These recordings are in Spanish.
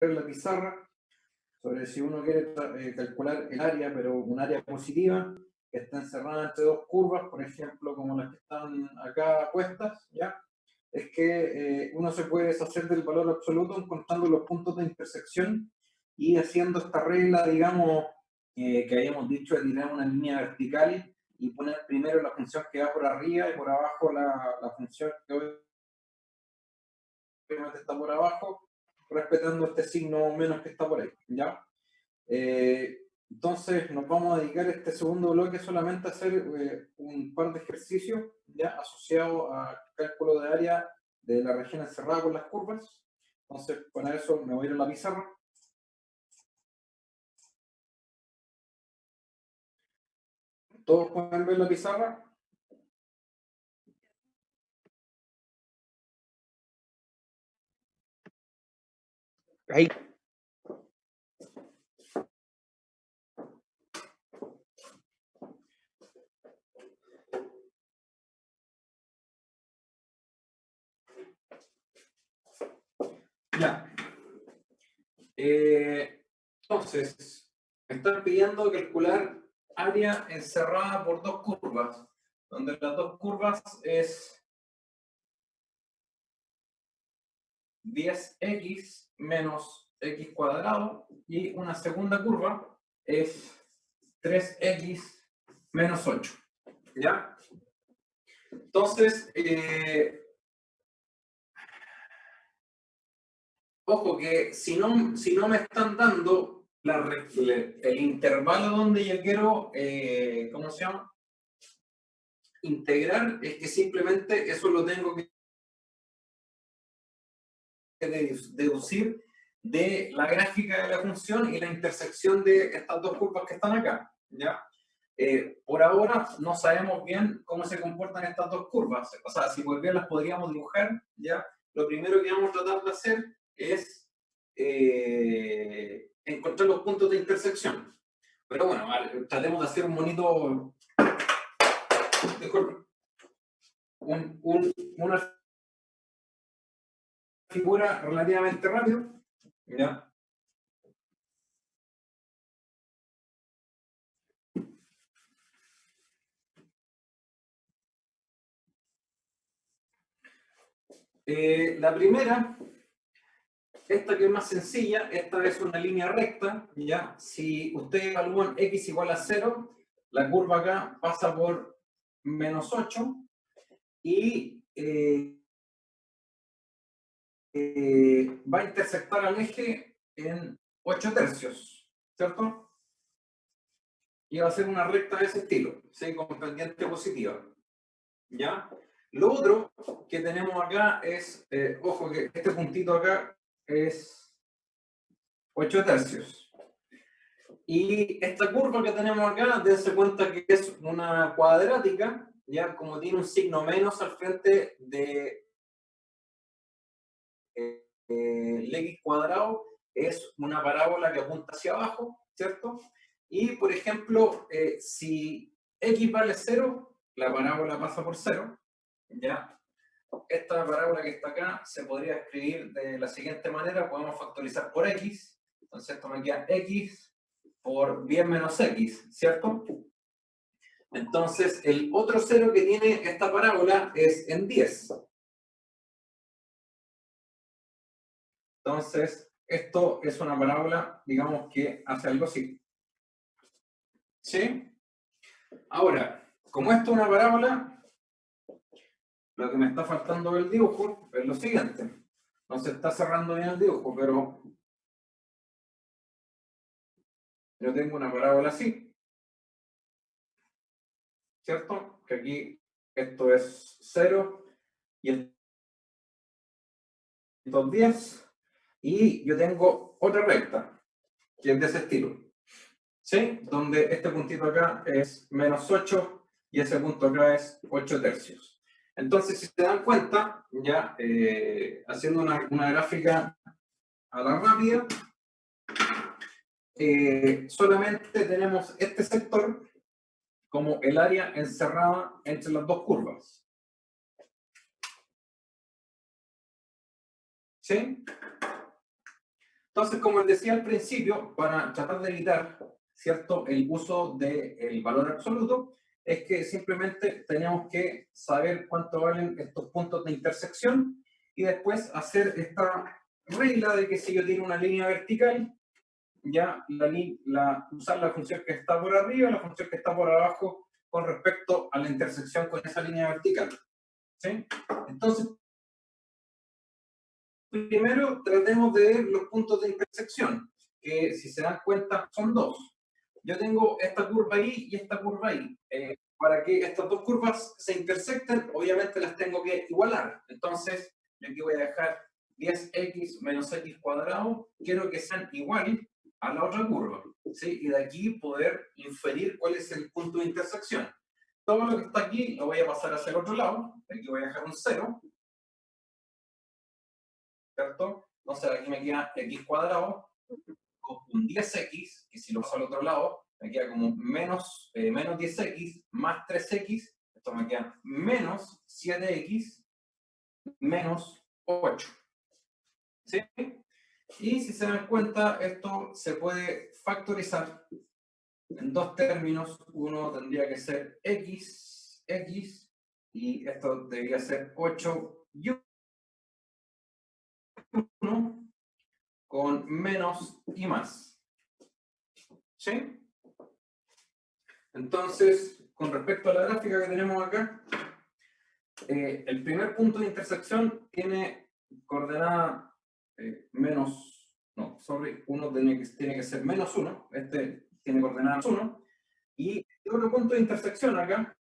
en la pizarra sobre si uno quiere calcular el área, pero un área positiva, que está encerrada entre dos curvas, por ejemplo, como las que están acá puestas, ¿ya? Es que uno se puede deshacer del valor absoluto encontrando los puntos de intersección y haciendo esta regla, digamos, que habíamos dicho de tirar una línea vertical y poner primero la función que va por arriba y por abajo la función que obviamente está por abajo, respetando este signo menos que está por ahí, ¿ya? Entonces nos vamos a dedicar este segundo bloque solamente a hacer un par de ejercicios ya asociados a cálculo de área de la región encerrada con las curvas. Entonces para eso me voy a ir a la pizarra. ¿Todos pueden ver la pizarra? Ahí. Ya. Entonces, me están pidiendo calcular área encerrada por dos curvas, donde las dos curvas es 10x menos x cuadrado y una segunda curva es 3x menos 8. ¿Ya? Entonces, ojo que si no me están dando el intervalo donde yo quiero, ¿cómo se llama? Integrar, es que simplemente eso lo tengo que deducir de la gráfica de la función y la intersección de estas dos curvas que están acá, ¿ya? Por ahora no sabemos bien cómo se comportan estas dos curvas, o sea, si por bien las podríamos dibujar, ¿ya? Lo primero que vamos a tratar de hacer es encontrar los puntos de intersección. Pero bueno, vale, tratemos de hacer un bonito, disculpe, una figura relativamente rápido, ¿ya? La primera, esta que es más sencilla, esta es una línea recta, ¿ya? Si ustedes evalúan x igual a 0, la curva acá pasa por menos 8 y va a intersectar al eje en 8 tercios, ¿cierto? Y va a ser una recta de ese estilo, ¿sí? Con pendiente positiva, ¿ya? Lo otro que tenemos acá es, ojo que este puntito acá es 8 tercios. Y esta curva que tenemos acá, dense cuenta que es una cuadrática, ya como tiene un signo menos al frente de el x cuadrado, es una parábola que apunta hacia abajo, ¿cierto? Y, por ejemplo, si x vale 0, la parábola pasa por 0, ¿ya? Esta parábola que está acá se podría escribir de la siguiente manera, podemos factorizar por x, entonces esto me queda x por bien menos x, ¿cierto? Entonces, el otro cero que tiene esta parábola es en 10. Entonces, esto es una parábola, digamos, que hace algo así. ¿Sí? Ahora, como esto es una parábola, lo que me está faltando del dibujo es lo siguiente. No se está cerrando bien el dibujo, pero yo tengo una parábola así. ¿Cierto? Que aquí esto es 0 y esto es 10. Y yo tengo otra recta, que es de ese estilo. ¿Sí? Donde este puntito acá es menos 8 y ese punto acá es 8 tercios. Entonces, si se dan cuenta, ya haciendo una gráfica a la rápida, solamente tenemos este sector como el área encerrada entre las dos curvas. ¿Sí? Entonces, como les decía al principio, para tratar de evitar, ¿cierto?, el uso del valor absoluto, es que simplemente tenemos que saber cuánto valen estos puntos de intersección y después hacer esta regla de que si yo tiro una línea vertical, ya usar la función que está por arriba y la función que está por abajo con respecto a la intersección con esa línea vertical. ¿Sí? Entonces, primero tratemos de ver los puntos de intersección, que si se dan cuenta son dos. Yo tengo esta curva ahí y esta curva ahí. Para que estas dos curvas se intersecten, obviamente las tengo que igualar. Entonces, yo aquí voy a dejar 10x menos x cuadrado, quiero que sean igual a la otra curva, ¿sí? Y de aquí poder inferir cuál es el punto de intersección. Todo lo que está aquí lo voy a pasar hacia el otro lado, aquí voy a dejar un 0, ¿cierto? Entonces aquí me queda x cuadrado con un 10x, que si lo paso al otro lado, me queda como menos 10x más 3x, esto me queda menos 7x menos 8. ¿Sí? Y si se dan cuenta, esto se puede factorizar en dos términos. Uno tendría que ser x, y esto debería ser 8 y 1 con menos y más. ¿Sí? Entonces, con respecto a la gráfica que tenemos acá, el primer punto de intersección tiene coordenada uno tiene que ser menos 1, este tiene coordenadas 1, y el otro punto de intersección acá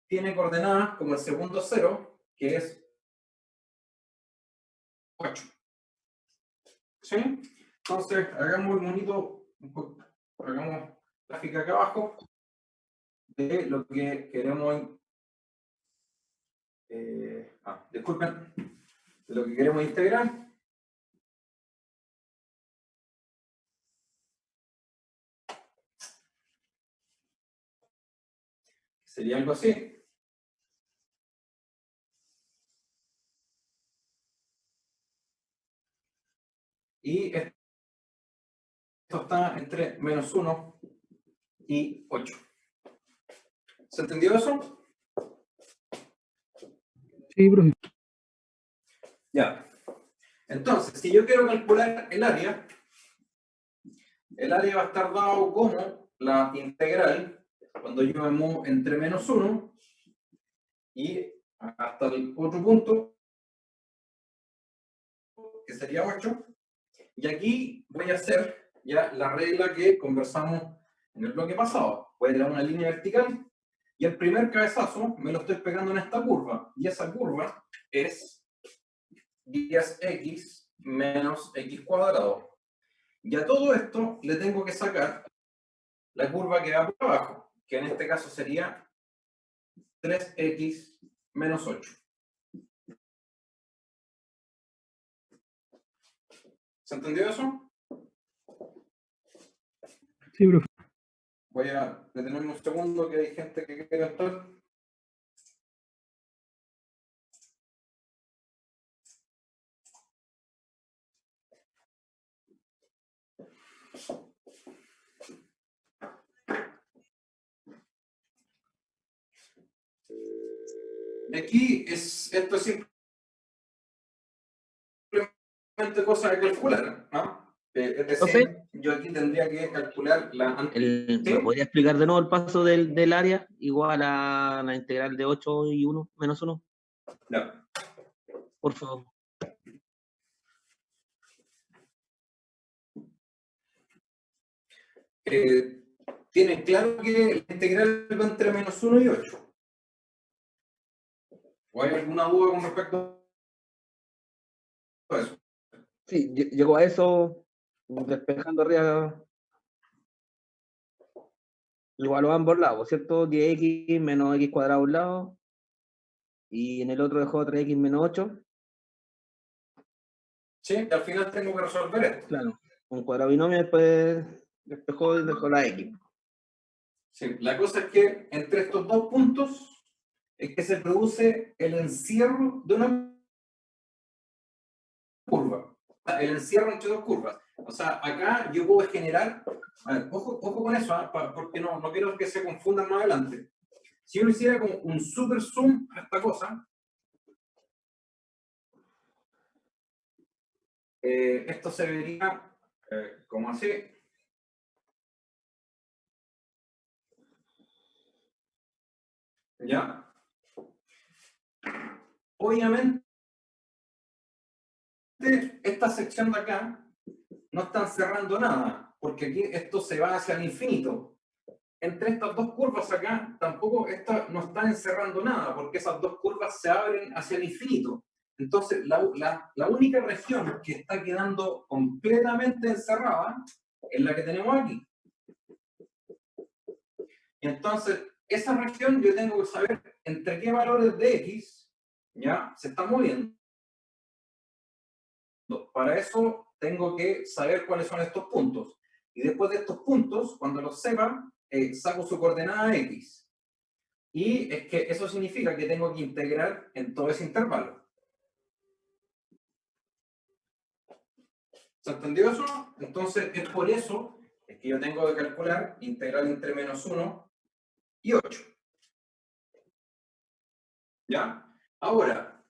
tiene coordenadas como el segundo 0, que es 8. ¿Sí? Entonces, hagamos el monito, hagamos gráfica acá abajo de lo que queremos, disculpen, de lo que queremos integrar. Sería algo así. Y esto está entre menos 1 y 8. ¿Se entendió eso? Sí, profe. Ya. Entonces, si yo quiero calcular el área va a estar dado como la integral cuando yo me muevo entre menos 1 y hasta el otro punto, que sería 8. Y aquí voy a hacer ya la regla que conversamos en el bloque pasado. Voy a tirar una línea vertical y el primer cabezazo me lo estoy pegando en esta curva. Y esa curva es 10x menos x cuadrado. Y a todo esto le tengo que sacar la curva que va por abajo, que en este caso sería 3x menos 8. ¿Se entendió eso? Sí, profe. Voy a detenerme un segundo, que hay gente que quiere entrar. Aquí esto es simplemente cosa de calcular, ¿no? Es Profe, decir, yo aquí tendría que calcular ¿sí? ¿me podría explicar de nuevo el paso del área igual a la integral de 8 y 1 menos 1? Ya. Por favor. Tienen claro que la integral va entre menos 1 y 8. ¿O hay alguna duda con respecto a eso? Sí, llegó a eso, despejando arriba, igual a ambos lados, ¿cierto? 10x menos x cuadrado a un lado, y en el otro dejó 3x menos 8. Sí, y al final tengo que resolver esto. Claro, un cuadrado binomio, después despejó y dejó la x. Sí, la cosa es que entre estos dos puntos es que se produce el encierro de una curva. el encierro entre dos curvas. O sea, acá yo puedo generar, a ver, ojo con eso, porque no quiero que se confundan más adelante. Si uno hiciera como un super zoom a esta cosa, esto se vería como así. ¿Ya? Obviamente, esta sección de acá no están cerrando nada, porque aquí esto se va hacia el infinito. Entre estas dos curvas acá, tampoco esta no está encerrando nada, porque esas dos curvas se abren hacia el infinito. Entonces, la única región que está quedando completamente encerrada es la que tenemos aquí. Y entonces, esa región yo tengo que saber entre qué valores de x ya se está moviendo. Para eso tengo que saber cuáles son estos puntos. Y después de estos puntos, cuando los sepa, saco su coordenada x. Y es que eso significa que tengo que integrar en todo ese intervalo. ¿Se entendió eso? Entonces, es por eso que yo tengo que calcular integral entre menos 1 y 8. ¿Ya? Ahora,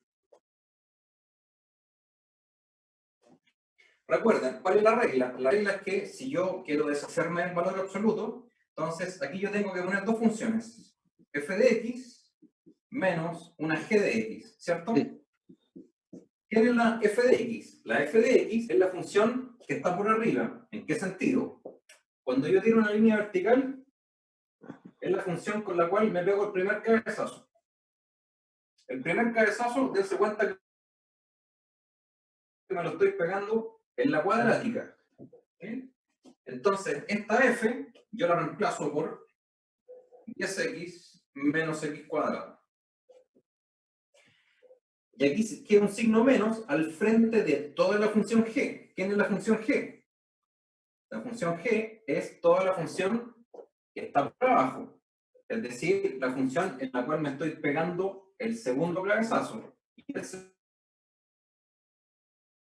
recuerden, ¿cuál es la regla? La regla es que si yo quiero deshacerme del valor absoluto, entonces aquí yo tengo que poner dos funciones. F de x menos una g de x, ¿cierto? Sí. ¿Qué es la f de x? La f de x es la función que está por arriba. ¿En qué sentido? Cuando yo tiro una línea vertical, es la función con la cual me pego el primer cabezazo. El primer cabezazo, dense cuenta que me lo estoy pegando en la cuadrática. ¿Sí? Entonces, esta f yo la reemplazo por 10x menos x cuadrado. Y aquí queda un signo menos al frente de toda la función g. ¿Quién es la función g? La función g es toda la función que está por abajo. Es decir, la función en la cual me estoy pegando el segundo cabezazo. Y el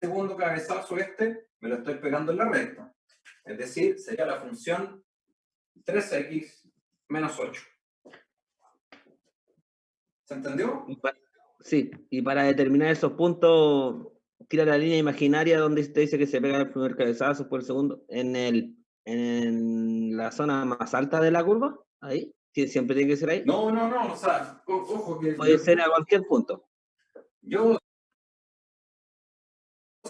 segundo cabezazo me lo estoy pegando en la recta. Es decir, sería la función 3x menos 8. ¿Se entendió? Sí, y para determinar esos puntos, tira la línea imaginaria donde te dice que se pega el primer cabezazo por el segundo, en la zona más alta de la curva, ahí, siempre tiene que ser ahí. No, o sea, ojo que Puede ser a cualquier punto. yo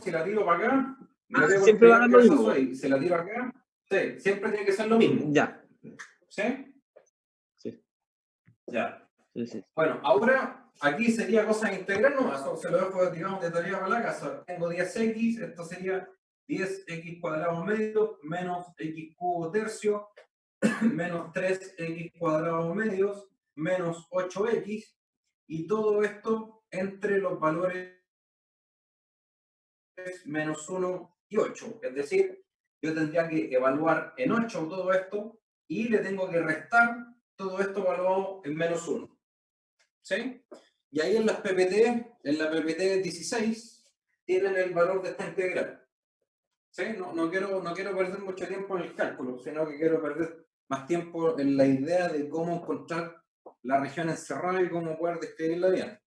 si la tiro para acá, me pego el siempre va a primer dar lo cabezazo mismo. ahí, si la tiro acá, sí, siempre tiene que ser lo mismo. Ya. ¿Sí? Sí. Ya. Sí. Bueno, ahora aquí sería cosa de integrar, no, eso se lo dejo, digamos, de tarea para la casa. Tengo 10x, esto sería 10x cuadrado medio menos x cubo tercio menos 3x cuadrado medios menos 8x, y todo esto entre los valores menos 1 y 8. Es decir, yo tendría que evaluar en 8 todo esto y le tengo que restar todo esto evaluado en menos 1. ¿Sí? Y ahí en las PPT, en la PPT 16, tienen el valor de esta integral. ¿Sí? No quiero perder mucho tiempo en el cálculo, sino que quiero perder más tiempo en la idea de cómo encontrar la región encerrada y cómo poder describirla bien.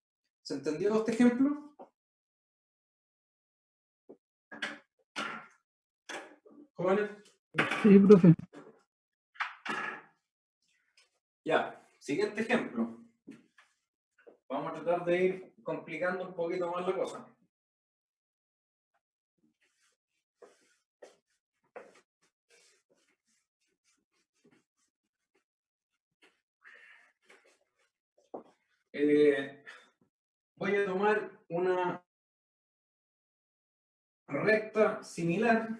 ¿Se entendió este ejemplo? ¿Jóvenes? Sí, profe. Ya, siguiente ejemplo. Vamos a tratar de ir complicando un poquito más la cosa. Voy a tomar una recta similar,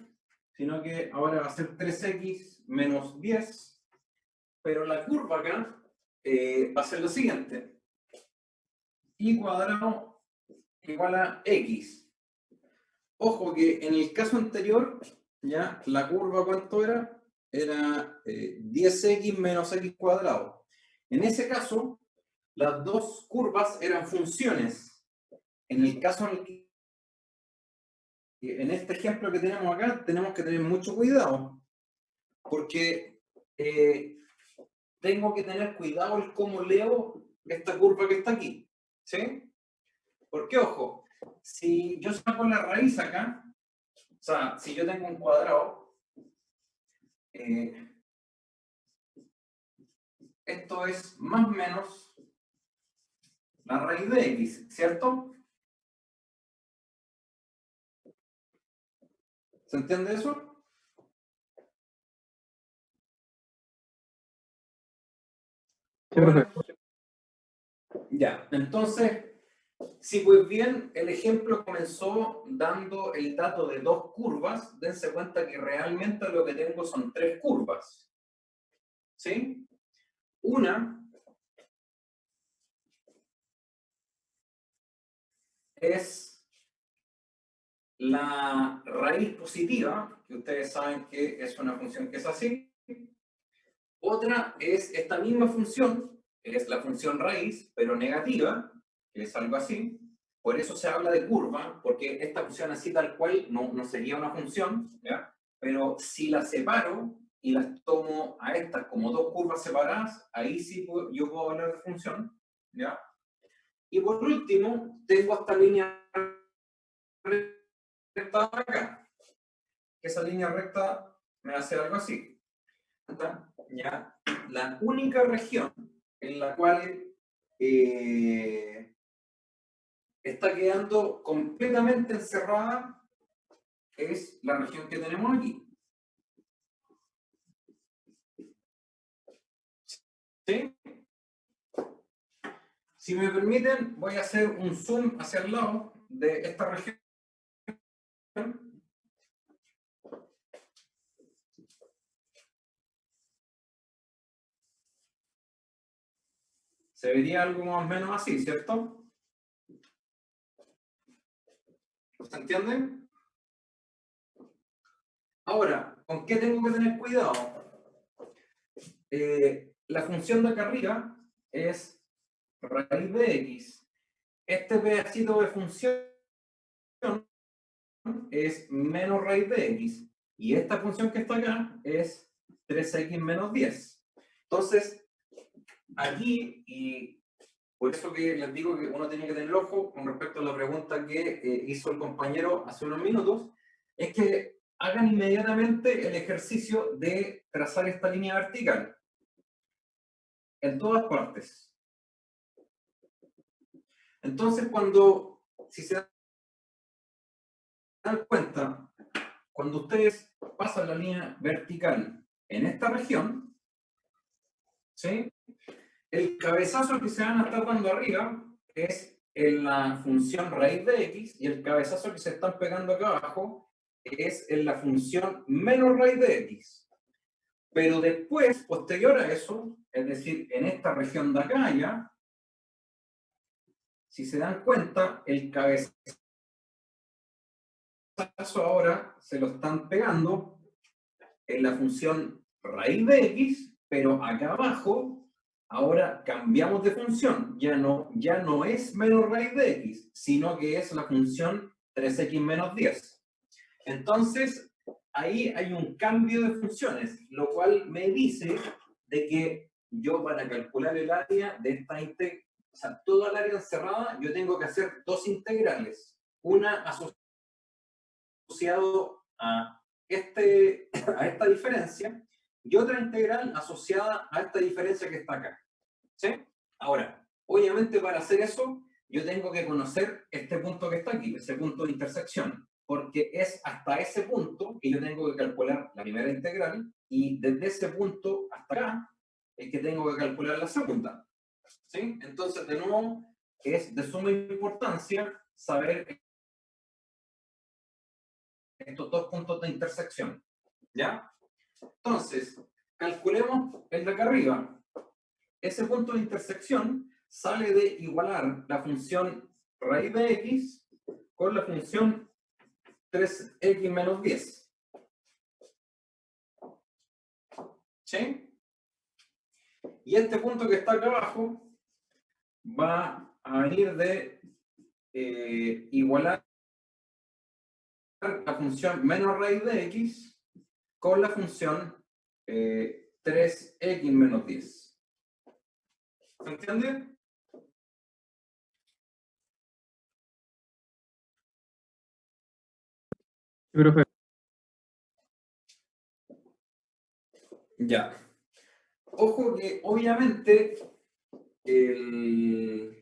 sino que ahora va a ser 3x menos 10, pero la curva acá va a ser lo siguiente. Y cuadrado igual a x. Ojo que en el caso anterior, ya la curva, ¿cuánto era? Era 10x menos x cuadrado. En ese caso, las dos curvas eran funciones. En el caso en el en este ejemplo que tenemos acá, tenemos que tener mucho cuidado, porque tengo que tener cuidado en cómo leo esta curva que está aquí, ¿sí? Porque, ojo, si yo saco la raíz acá, o sea, si yo tengo un cuadrado, esto es más o menos la raíz de x, ¿cierto? ¿Se entiende eso? Sí, profe. Ya, entonces, si pues bien el ejemplo comenzó dando el dato de dos curvas, dense cuenta que realmente lo que tengo son tres curvas. ¿Sí? Una es la raíz positiva, que ustedes saben que es una función que es así. Otra es esta misma función, que es la función raíz, pero negativa, que es algo así. Por eso se habla de curva, porque esta función así tal cual no sería una función, ¿ya? Pero si las separo y las tomo a estas como dos curvas separadas, ahí sí yo puedo hablar de función, ¿ya? Y por último, tengo esta línea recta acá, que esa línea recta me hace algo así. ¿Ya? La única región en la cual está quedando completamente encerrada es la región que tenemos aquí. ¿Sí? Si me permiten, voy a hacer un zoom hacia el lado de esta región. Se vería algo más o menos así, ¿cierto? ¿Se entiende? Ahora, ¿con qué tengo que tener cuidado? La función de acá arriba es raíz de x. Este pedacito de función es menos raíz de x. Y esta función que está acá es 3x menos 10. Entonces, aquí, y por eso que les digo que uno tiene que tener ojo con respecto a la pregunta que hizo el compañero hace unos minutos, es que hagan inmediatamente el ejercicio de trazar esta línea vertical en todas partes. Entonces, si se dan cuenta, cuando ustedes pasan la línea vertical en esta región, ¿sí? El cabezazo que se van a estar dando arriba es en la función raíz de x y el cabezazo que se están pegando acá abajo es en la función menos raíz de x. Pero después, posterior a eso, es decir, en esta región de acá ya, si se dan cuenta, el cabezazo ahora se lo están pegando en la función raíz de x, pero acá abajo ahora cambiamos de función. Ya no es menos raíz de x, sino que es la función 3x menos 10. Entonces, ahí hay un cambio de funciones, lo cual me dice de que yo para calcular el área de esta o sea, toda el área encerrada, yo tengo que hacer dos integrales. Una asociado a esta diferencia y otra integral asociada a esta diferencia que está acá. ¿Sí? Ahora, obviamente para hacer eso, yo tengo que conocer este punto que está aquí, ese punto de intersección, porque es hasta ese punto que yo tengo que calcular la primera integral y desde ese punto hasta acá es que tengo que calcular la segunda. ¿Sí? Entonces, de nuevo, es de suma importancia saber estos dos puntos de intersección. ¿Ya? Entonces, calculemos el de acá arriba. Ese punto de intersección sale de igualar la función raíz de x con la función 3x menos 10. ¿Sí? Y este punto que está acá abajo va a venir de igualar la función menos raíz de x con la función 3x menos 10. ¿Se entiende? Sí, profe. Ya. Ojo que obviamente el...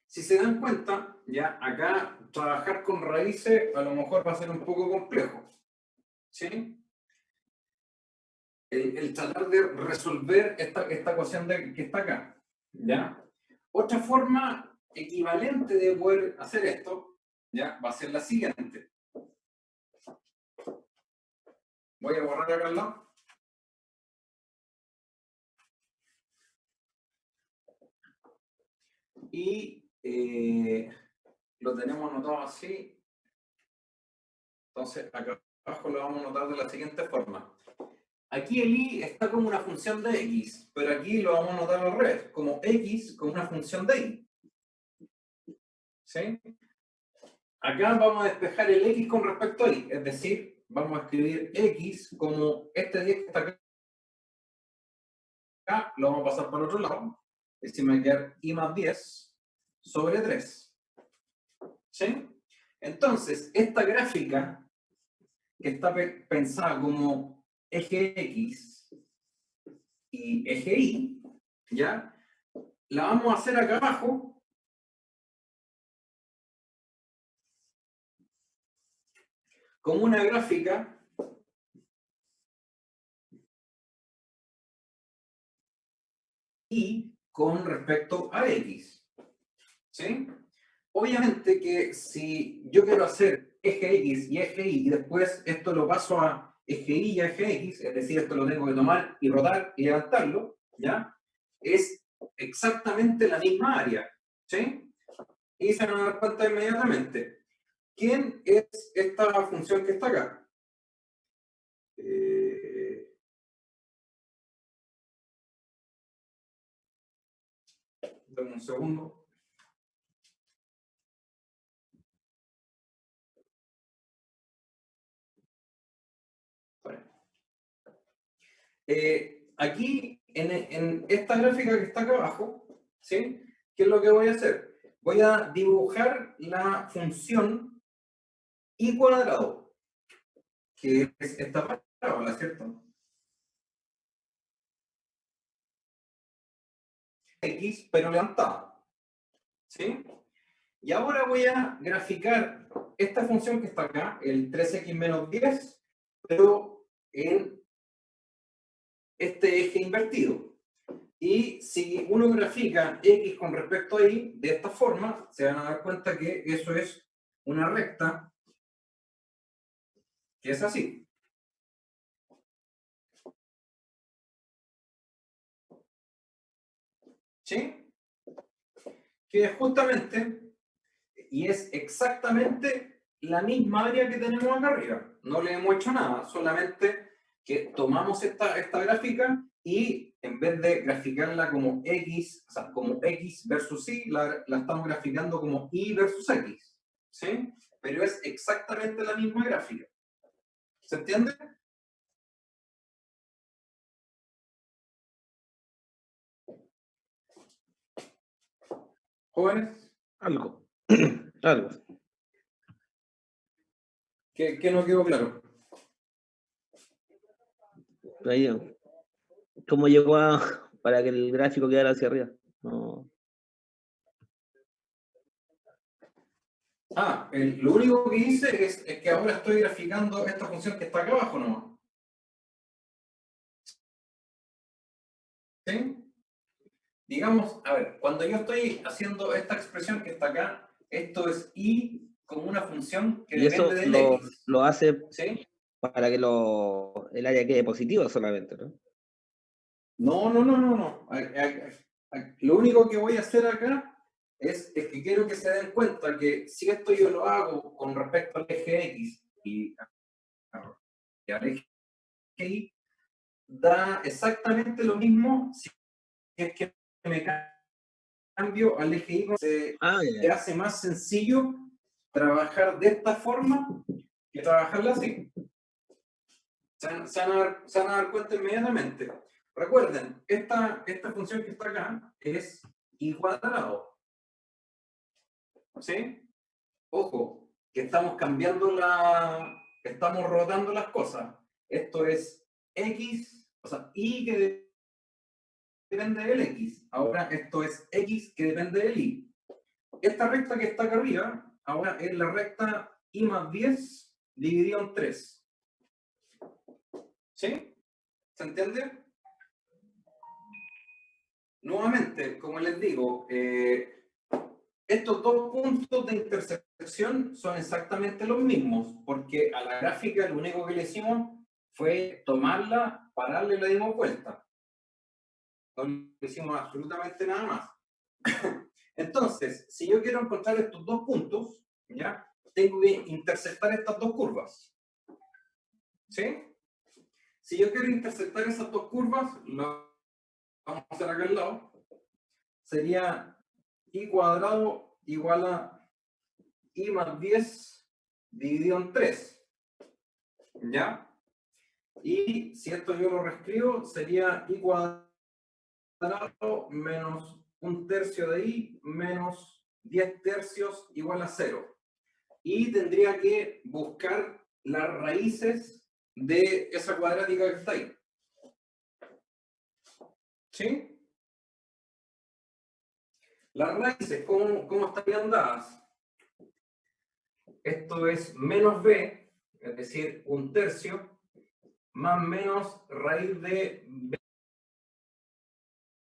Si se dan cuenta, ya acá trabajar con raíces a lo mejor va a ser un poco complejo. ¿Sí? El tratar de resolver esta ecuación que está acá. ¿Ya? Otra forma equivalente de poder hacer esto, ¿ya? Va a ser la siguiente. Voy a borrar acá al lado. Y lo tenemos anotado así. Entonces, acá abajo lo vamos a anotar de la siguiente forma. Aquí el i está como una función de x, pero aquí lo vamos a anotar al revés, como x como una función de y. ¿Sí? Acá vamos a despejar el x con respecto a y, es decir, vamos a escribir x como este 10 que está acá, lo vamos a pasar por el otro lado, es decir, me va a quedar i más 10 sobre 3. ¿Sí? Entonces, esta gráfica que está pensada como eje x y eje y, ¿ya? La vamos a hacer acá abajo como una gráfica y con respecto a x. ¿Sí? Obviamente que si yo quiero hacer eje x y eje y después esto lo paso a eje y y a eje x, es decir, esto lo tengo que tomar y rotar y levantarlo, ¿ya? Es exactamente la misma área. ¿Sí? Y se van a dar cuenta inmediatamente. ¿Quién es esta función que está acá? Dame un segundo. Aquí, en esta gráfica que está acá abajo, ¿sí? ¿Qué es lo que voy a hacer? Voy a dibujar la función y cuadrado, que es esta parábola, ¿cierto? X, pero levantada, ¿sí? Y ahora voy a graficar esta función que está acá, el 3x menos 10, pero en este eje invertido. Y si uno grafica x con respecto a y de esta forma, se van a dar cuenta que eso es una recta que es así. ¿Sí? Que es justamente, y es exactamente la misma área que tenemos acá arriba. No le hemos hecho nada, solamente que tomamos esta gráfica y en vez de graficarla como x, o sea, como x versus y, la estamos graficando como y versus x. ¿Sí? Pero es exactamente la misma gráfica. ¿Se entiende? ¿Jóvenes? Algo. Algo. ¿Qué no quedó claro? Ahí, ¿cómo llegó para que el gráfico quedara hacia arriba? No. Lo único que hice es que ahora estoy graficando esta función que está acá abajo nomás. ¿Sí? Digamos, a ver, cuando yo estoy haciendo esta expresión que está acá, esto es y como una función que Y eso depende del x. lo hace ¿Sí? para que el área quede positiva solamente, ¿no? No. Lo único que voy a hacer acá es que quiero que se den cuenta que si esto yo lo hago con respecto al eje x y al eje y, da exactamente lo mismo si es que me cambio al eje Y. Se hace más sencillo trabajar de esta forma que trabajarla así. Se van a dar cuenta inmediatamente. Recuerden, esta función que está acá es y cuadrado. ¿Sí? Ojo, que estamos cambiando estamos rotando las cosas. Esto es x, o sea, y que depende del x. Ahora esto es x que depende del y. Esta recta que está acá arriba, ahora es la recta y más 10 dividido en 3. ¿Sí? ¿Se entiende? Nuevamente, como les digo, estos dos puntos de intersección son exactamente los mismos, porque a la gráfica lo único que le hicimos fue tomarla, pararla y le dimos vuelta. No le hicimos absolutamente nada más. Entonces, si yo quiero encontrar estos dos puntos, ¿ya? Tengo que intersectar estas dos curvas. ¿Sí? Si yo quiero intersectar esas dos curvas, lo vamos a hacer acá al lado. Sería y cuadrado igual a y más 10 dividido en 3. ¿Ya? Y si esto yo lo reescribo, sería y cuadrado menos 1/3 de y menos 10 tercios igual a 0. Y tendría que buscar las raíces de esa cuadrática que está ahí. ¿Sí? Las raíces, ¿cómo estarían dadas? Esto es menos b, es decir, 1/3, más menos raíz de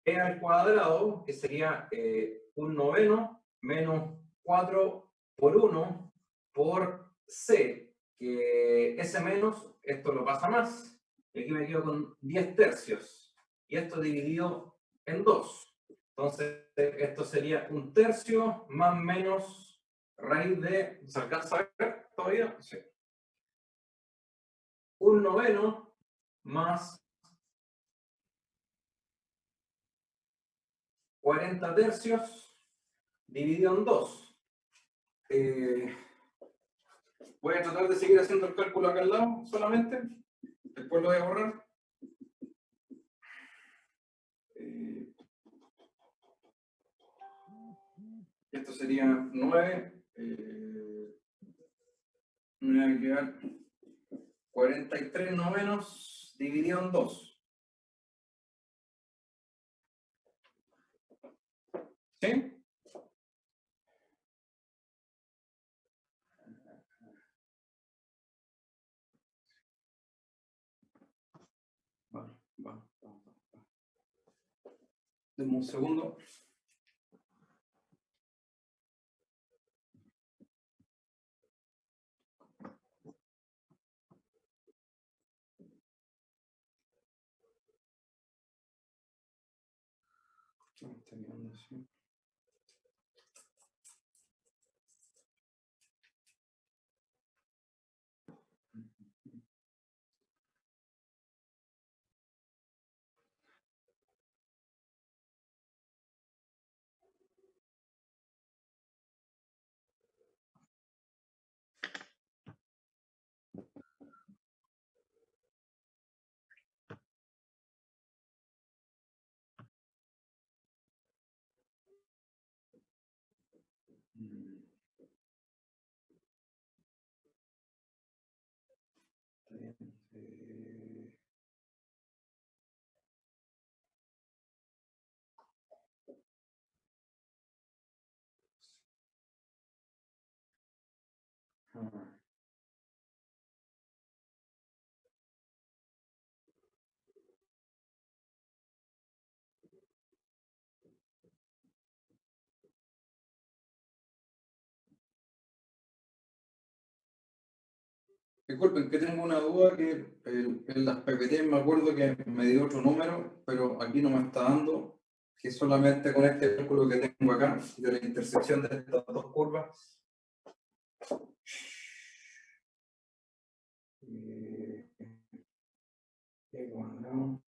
b al cuadrado, que sería 1/9 menos 4 por 1 por c, que ese menos, esto lo pasa más, y aquí me quedo con 10 tercios, y esto dividido en 2. Entonces, esto sería 1/3 más menos raíz de, ¿se alcanza a ver todavía? Sí. 1/9 más 40 tercios dividido en 2. Voy a tratar de seguir haciendo el cálculo acá al lado solamente. Después lo voy a borrar. Esto sería 9. 9 quedar 43 novenos dividido en 2. ¿Sí? Va. Deme un segundo. Está mirando así. Está bien. Disculpen, que tengo una duda que en las PPT me acuerdo que me dio otro número, pero aquí no me está dando, que solamente con este cálculo que tengo acá, de la intersección de estas dos curvas, cuadrado.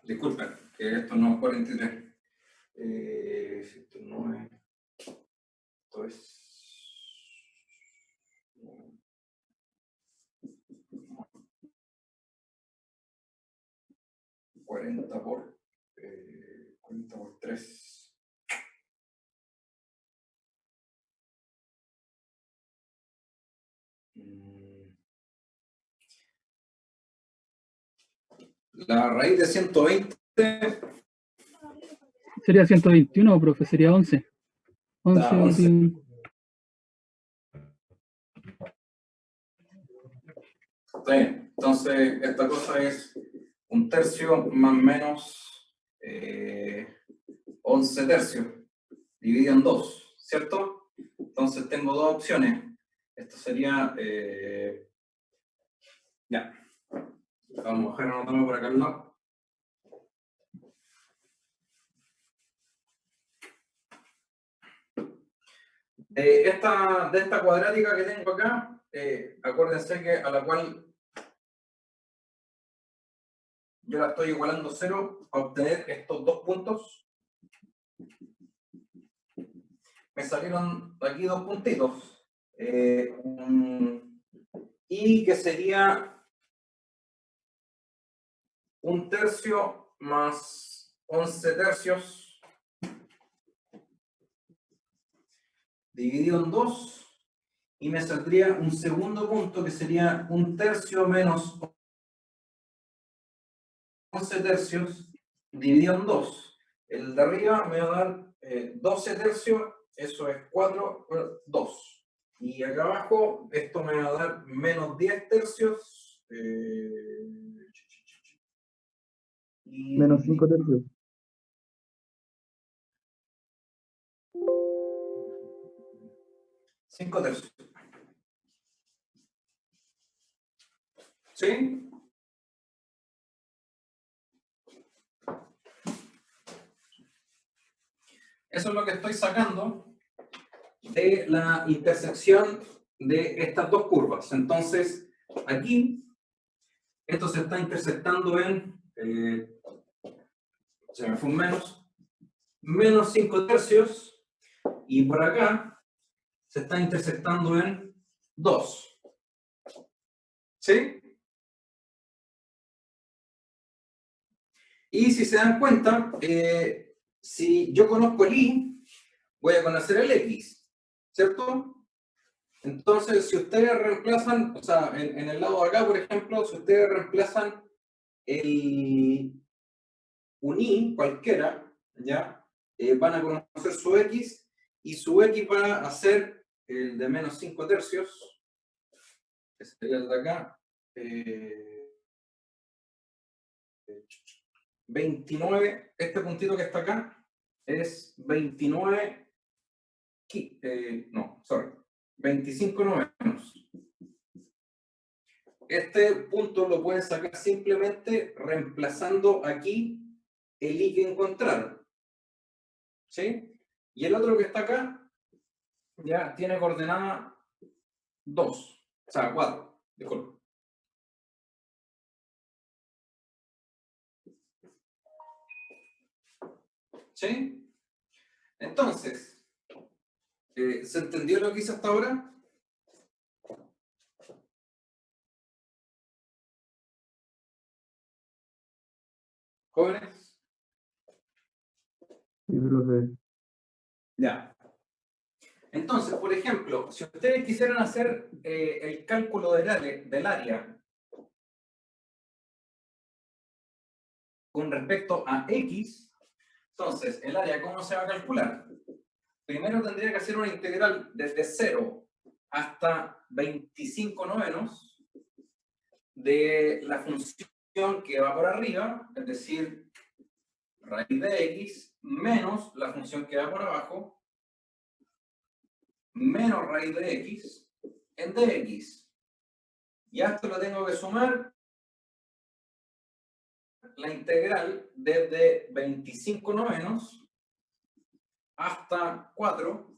Disculpen, que esto no es 43. Esto no es. Esto es. 40 por 3. La raíz de 120. Sería 121, profe, sería 11. 11. 11. Está bien. Entonces, esta cosa es 1/3 más menos 11 tercios, dividido en 2, ¿cierto? Entonces tengo dos opciones. Esto sería, ya, vamos a dejar anotado por acá al lado. De esta cuadrática que tengo acá, acuérdense que a la cual yo la estoy igualando 0 para obtener estos dos puntos. Me salieron aquí dos puntitos. Y que sería 1/3 más 11 tercios dividido en 2. Y me saldría un segundo punto que sería 1/3 menos 11 tercios dividido en 2. El de arriba me va a dar 12 tercios, eso es 4, 2. Y acá abajo, esto me va a dar menos 10 tercios. Y Menos 5 tercios. cinco tercios. ¿Sí? Eso es lo que estoy sacando de la intersección de estas dos curvas. Entonces, aquí, esto se está intersectando en, se me fue un menos 5 tercios, y por acá se está intersectando en 2. ¿Sí? Y si se dan cuenta, si yo conozco el y, voy a conocer el x, ¿cierto? Entonces, si ustedes reemplazan, o sea, en el lado de acá, por ejemplo, si ustedes reemplazan un i cualquiera, ¿ya? Van a conocer su x, y su x va a ser el de menos 5 tercios, que sería el de acá, 29, este puntito que está acá, es 29, 25 novenos. Este punto lo pueden sacar simplemente reemplazando aquí el i que encontraron. ¿Sí? Y el otro que está acá ya tiene coordenada 2, o sea, 4, disculpe. ¿Sí? Entonces, ¿se entendió lo que hice hasta ahora? ¿Jóvenes? Sí, profe. Ya. Entonces, por ejemplo, si ustedes quisieran hacer el cálculo del área con respecto a x, entonces, el área, ¿cómo se va a calcular? Primero tendría que hacer una integral desde 0 hasta 25 novenos de la función que va por arriba, es decir, raíz de x, menos la función que va por abajo, menos raíz de x en dx. Y a esto le tengo que sumar la integral desde 25 novenos hasta 4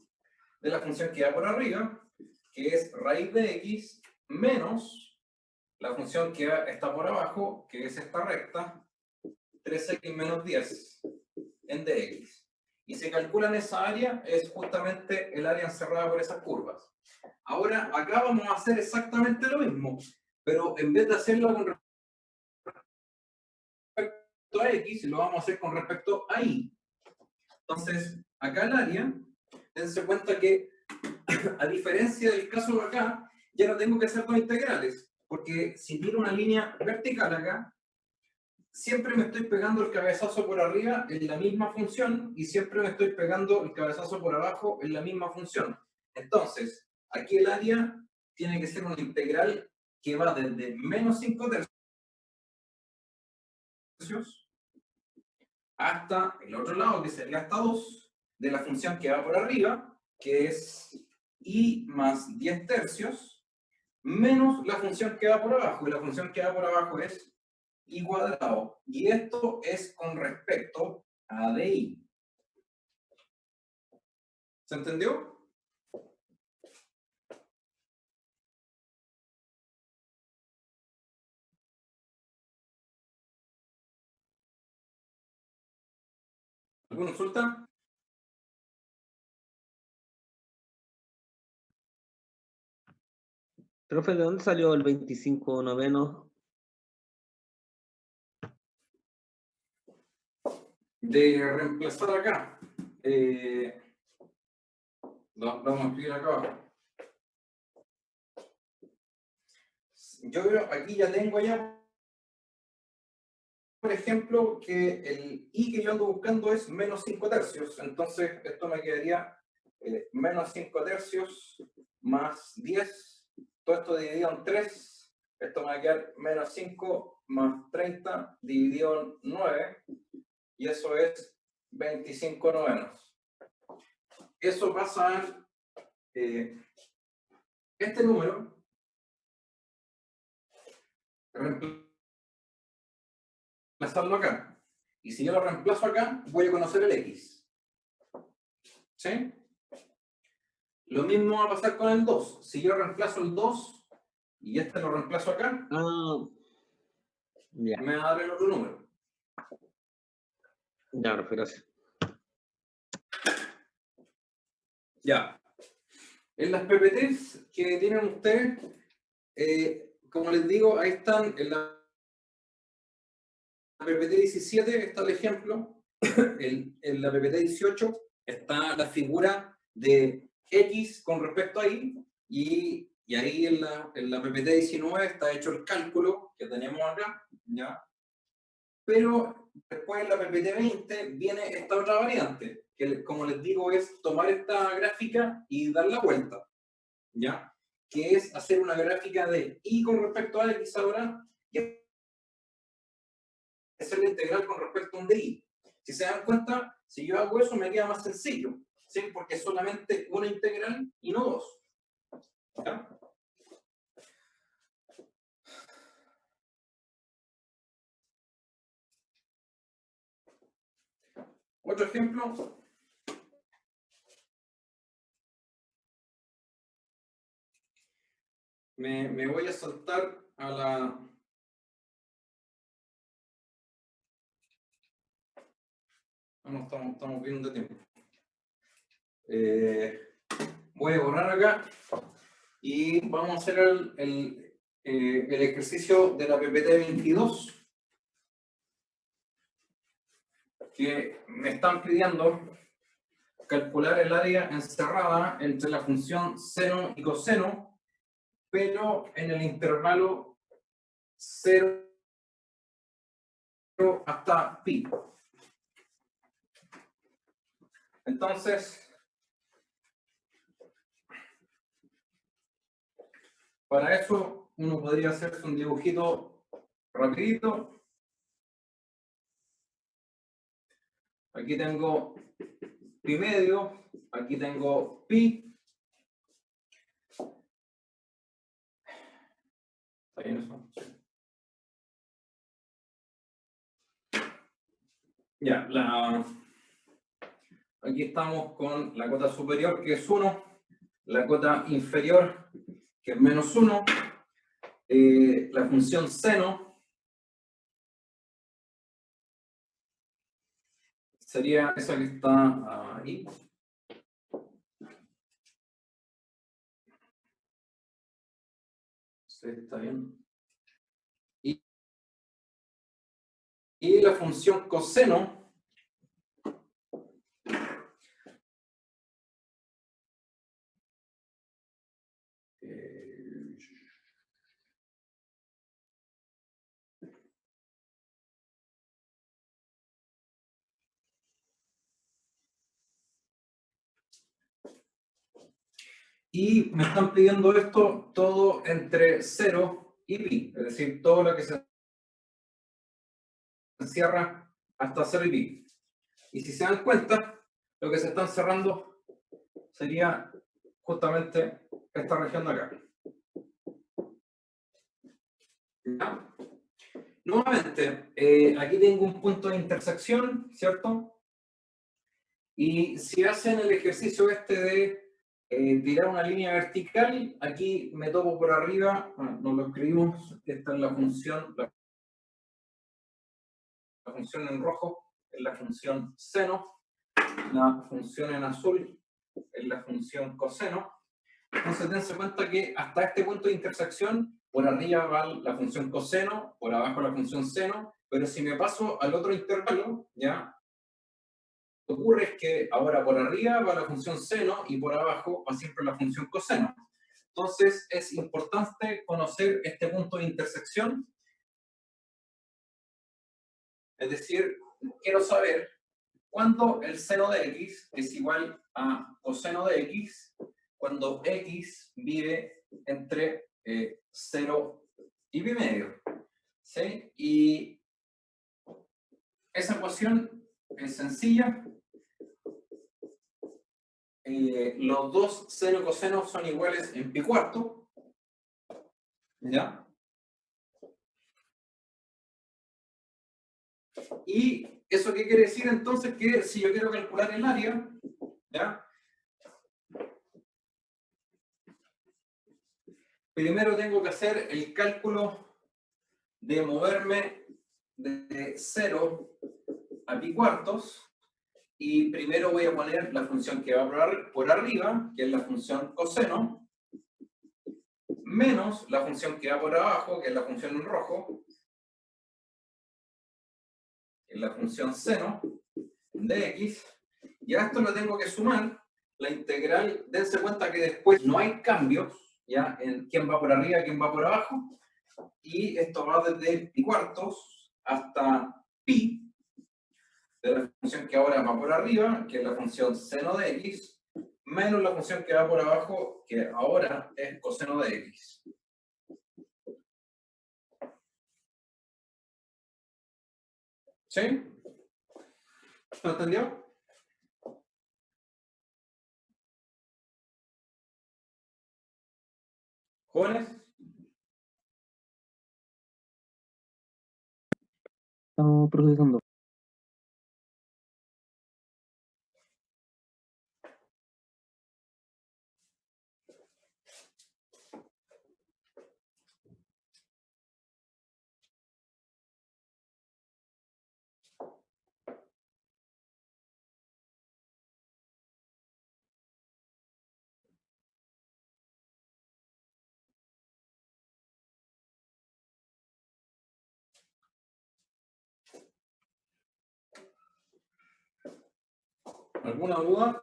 de la función que va por arriba, que es raíz de x menos la función que está por abajo, que es esta recta, 3x menos 10 en dx. Y se calcula en esa área, es justamente el área encerrada por esas curvas. Ahora, acá vamos a hacer exactamente lo mismo, pero en vez de hacerlo con respecto a x, lo vamos a hacer con respecto a y. Entonces, acá el área, dense cuenta que, a diferencia del caso de acá, ya no tengo que hacer dos integrales, porque si tiro una línea vertical acá, siempre me estoy pegando el cabezazo por arriba en la misma función y siempre me estoy pegando el cabezazo por abajo en la misma función. Entonces, aquí el área tiene que ser una integral que va desde menos 5 tercios hasta el otro lado, que sería hasta 2, de la función que va por arriba, que es y más 10 tercios, menos la función que va por abajo, y la función que va por abajo es y cuadrado. Y esto es con respecto a DI. ¿Se entendió? ¿Alguna consulta? Profe, ¿de dónde salió el 25 noveno? De reemplazar acá. Lo vamos a escribir acá abajo. Yo creo, aquí ya tengo ya, por ejemplo, que el i que yo ando buscando es menos 5 tercios. Entonces, esto me quedaría menos 5 tercios más 10. Todo esto dividido en 3. Esto me va a quedar menos 5 más 30 dividido en 9. Y eso es 25 novenos. Eso pasa a este número, reemplazarlo acá. Y si yo lo reemplazo acá, voy a conocer el x. ¿Sí? Lo mismo va a pasar con el 2. Si yo reemplazo el 2 y este lo reemplazo acá, Ya, me va a dar el otro número. ya, profe, gracias. Ya. En las PPTs que tienen ustedes, como les digo, ahí están en la PPT 17 está el ejemplo, en la PPT 18 está la figura de X con respecto a Y, y ahí en la PPT 19 está hecho el cálculo que tenemos acá, ¿ya? Pero después en la PPT 20 viene esta otra variante, que como les digo es tomar esta gráfica y dar la vuelta, ¿ya? Que es hacer una gráfica de Y con respecto a X ahora, y hacer la integral con respecto a un DI. Si se dan cuenta, si yo hago eso me queda más sencillo, ¿sí? Porque es solamente una integral y no dos. ¿Ya? Otro ejemplo. Me voy a saltar a la... No, estamos bien de tiempo. Voy a borrar acá y vamos a hacer el ejercicio de la PPT 22 que me están pidiendo calcular el área encerrada entre la función seno y coseno, pero en el intervalo 0 hasta pi. Entonces, para eso uno podría hacerse un dibujito rapidito. Aquí tengo pi medio, aquí tengo pi. ¿Está bien eso? Sí. Ya, aquí estamos con la cota superior, que es 1, la cota inferior, que es menos 1, la función seno sería esa que está ahí. Sí, está bien. Y la función coseno y me están pidiendo esto todo entre 0 y pi, es decir, todo lo que se cierra hasta 0 y pi. Y si se dan cuenta, lo que se están cerrando sería justamente esta región de acá. ¿Ya? Nuevamente, aquí tengo un punto de intersección, ¿cierto? Y si hacen el ejercicio este de tirar una línea vertical, aquí me topo por arriba, bueno, nos lo escribimos, esta es la función en rojo, es la función seno, la función en azul es la función coseno. Entonces dense cuenta que hasta este punto de intersección, por arriba va la función coseno, por abajo la función seno, pero si me paso al otro intervalo, ¿ya? Lo que ocurre es que ahora por arriba va la función seno y por abajo va siempre la función coseno. Entonces es importante conocer este punto de intersección. Es decir, quiero saber cuándo el seno de x es igual a coseno de x cuando x vive entre 0 y pi medio. ¿Sí? Y esa ecuación es sencilla. Los dos seno y coseno son iguales en pi cuarto. ¿Ya? ¿Y eso qué quiere decir entonces? Que si yo quiero calcular el área, ¿ya? Primero tengo que hacer el cálculo de moverme de 0 a pi cuartos. Y primero voy a poner la función que va por arriba, que es la función coseno, menos la función que va por abajo, que es la función en rojo, que es la función seno de x. Y a esto lo tengo que sumar la integral. Dense cuenta que después no hay cambios, ¿ya? En quién va por arriba, quién va por abajo. Y esto va desde pi cuartos hasta pi, de la función que ahora va por arriba, que es la función seno de x, menos la función que va por abajo, que ahora es coseno de x. ¿Sí? ¿Lo entendió? ¿Jóvenes? Estamos procesando. ¿Alguna duda?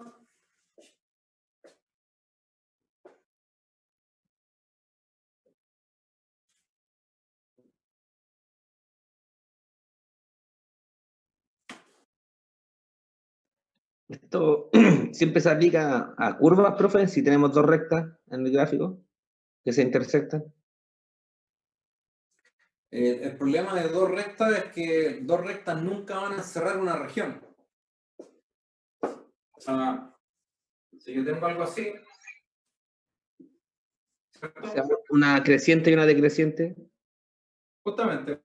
Esto siempre se aplica a curvas, profe, si tenemos dos rectas en el gráfico que se intersectan. El problema de dos rectas es que dos rectas nunca van a cerrar una región. O sea, si yo tengo algo así, O sea, ¿cierto? una creciente y una decreciente. Justamente,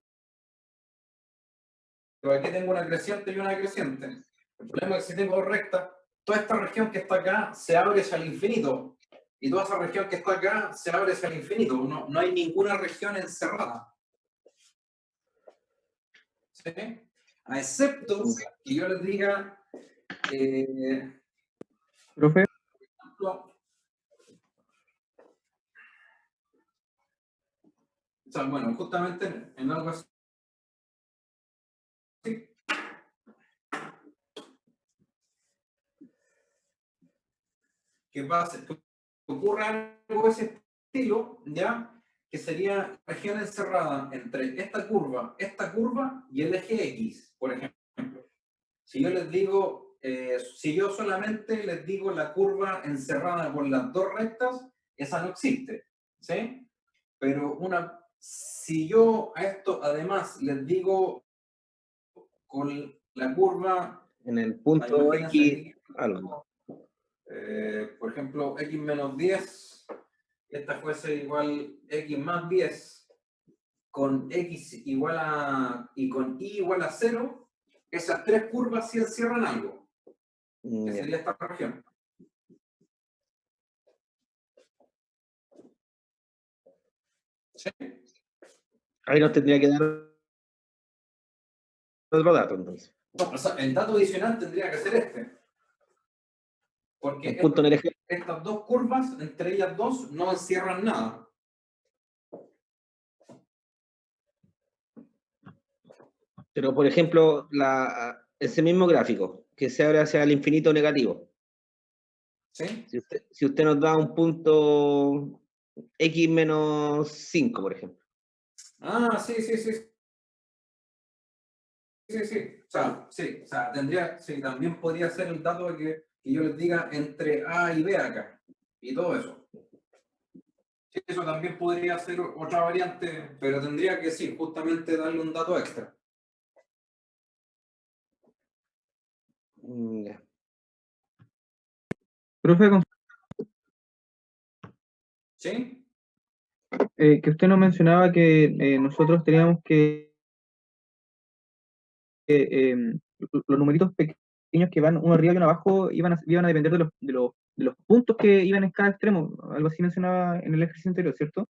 pero aquí tengo una creciente y una decreciente. El problema es que si tengo dos rectas, toda esta región que está acá se abre hacia el infinito. Y toda esa región que está acá se abre hacia el infinito. No hay ninguna región encerrada. ¿Sí? A excepto que yo les diga, Profe, o sea, bueno, justamente en algo así, que pase, que ocurra algo de ese estilo, ¿ya? Que sería región encerrada entre esta curva y el eje X, por ejemplo. Si yo les digo, si yo solamente les digo la curva encerrada por las dos rectas, esa no existe, ¿sí? Pero si yo a esto además les digo con la curva, En el punto imagínense X, aquí, algo. por ejemplo, x menos 10, esta fuese igual x más 10, con x igual y con y igual a 0, esas tres curvas sí encierran algo, que Ya. sería esta región. ¿Sí? Ahí nos tendría que dar otro dato, entonces. No, o sea, el dato adicional tendría que ser este, porque Un punto en el eje. estas dos curvas, entre ellas dos, no encierran nada. Pero, por ejemplo, ese mismo gráfico, que se abre hacia el infinito negativo. ¿Sí? Si usted nos da un punto X menos 5, por ejemplo. Ah, sí, sí, sí. Sí, sí. O sea, sí, también podría ser el dato de que yo les diga entre A y B acá. Y todo eso. Sí, eso también podría ser otra variante, pero tendría que, sí, justamente darle un dato extra. Ya. profe, ¿Sí? que usted nos mencionaba que nosotros teníamos que los numeritos pequeños que van uno arriba y uno abajo iban a depender de los puntos que iban en cada extremo. Algo así mencionaba en el ejercicio anterior, ¿cierto?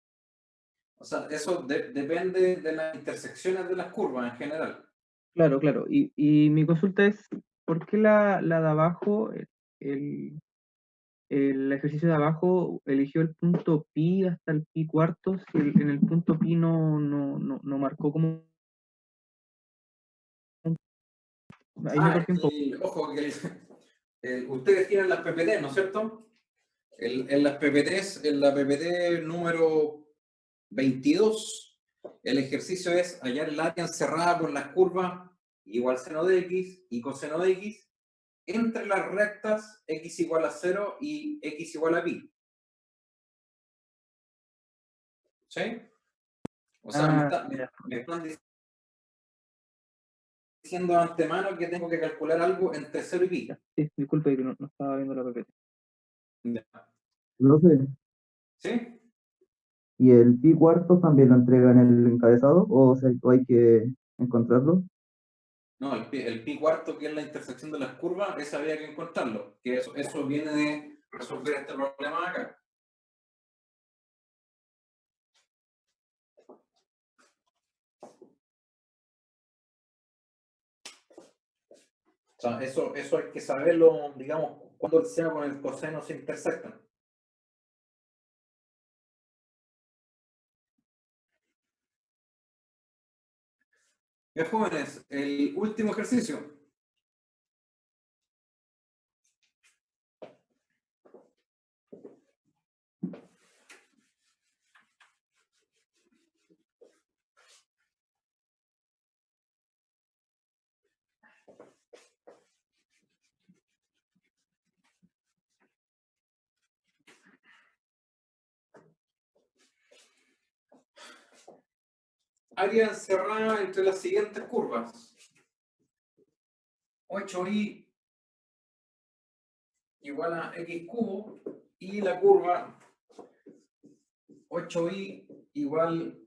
O sea, eso depende de las intersecciones de las curvas en general. Claro, claro. Y mi consulta es, ¿por qué la de abajo, el, el ejercicio de abajo eligió el punto pi hasta el pi cuartos y en el punto pi no marcó como... Ahí me perdí un poco. Ojo, que ustedes tienen las PPT, ¿no es cierto? En las PPTs, en la PPT número 22, el ejercicio es hallar el área encerrada por las curvas igual seno de x y coseno de x entre las rectas x igual a 0 y x igual a pi. ¿Sí? O sea, Ya. me están diciendo de antemano que tengo que calcular algo entre 0 y pi. Sí, disculpe que no estaba viendo la PPT. Ya. Profe, ¿Sí? ¿y el pi cuartos también lo entrega en el encabezado o hay que encontrarlo? No, el pi cuarto, que es la intersección de las curvas, esa había que encontrarlo. Que eso viene de resolver este problema acá. O sea, eso hay que saberlo, digamos, cuando el seno con el coseno se intersectan. Ya, jóvenes, el último ejercicio. Área encerrada entre las siguientes curvas. 8i igual a x cubo y la curva 8i igual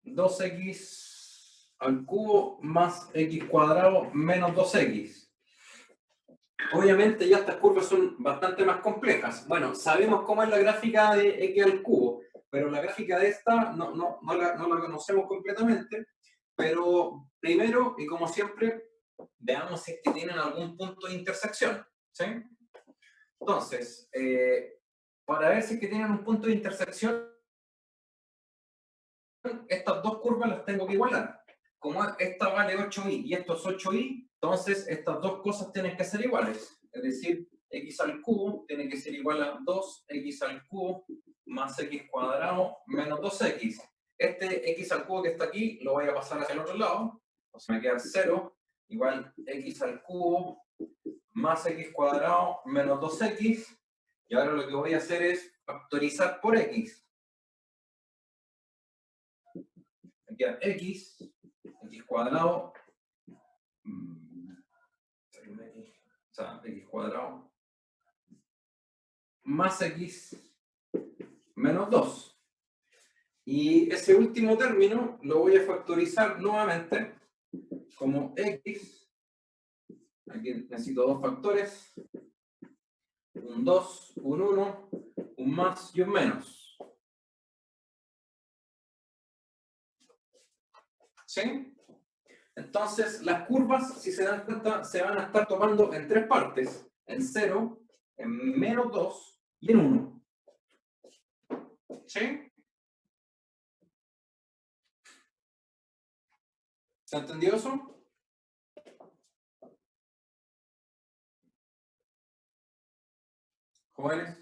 (2x al cubo más x cuadrado menos 2x). Obviamente ya estas curvas son bastante más complejas. Bueno, sabemos cómo es la gráfica de x al cubo, pero la gráfica de esta no la conocemos completamente. Pero primero, y como siempre, veamos si es que tienen algún punto de intersección, ¿sí? Entonces, para ver si es que tienen un punto de intersección, estas dos curvas las tengo que igualar. Como esta vale 8i y esto es 8i, entonces estas dos cosas tienen que ser iguales. Es decir, x al cubo tiene que ser igual a 2x al cubo más x cuadrado menos 2x. Este x al cubo que está aquí lo voy a pasar hacia el otro lado. Entonces me queda 0 igual x al cubo más x cuadrado menos 2x. Y ahora lo que voy a hacer es factorizar por x. Me queda x cuadrado, x cuadrado más x menos 2. Y ese último término lo voy a factorizar nuevamente como x. Aquí necesito dos factores. Un 2, un 1, un más y un menos. ¿Sí? Entonces, las curvas, si se dan cuenta, se van a estar tomando en tres partes. En 0, en menos 2 y en 1. ¿Sí? ¿Se entendió eso? ¿Jóvenes?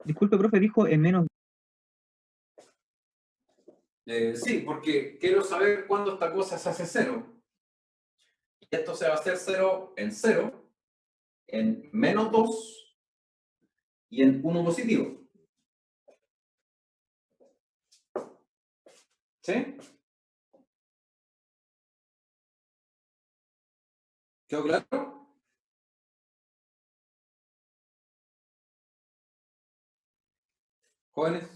Disculpe, profe, dijo en menos. Sí, porque quiero saber cuándo esta cosa se hace 0. Y esto se va a hacer 0, en menos 2 y en 1 positivo. ¿Sí? ¿Quedó claro? ¿Jóvenes?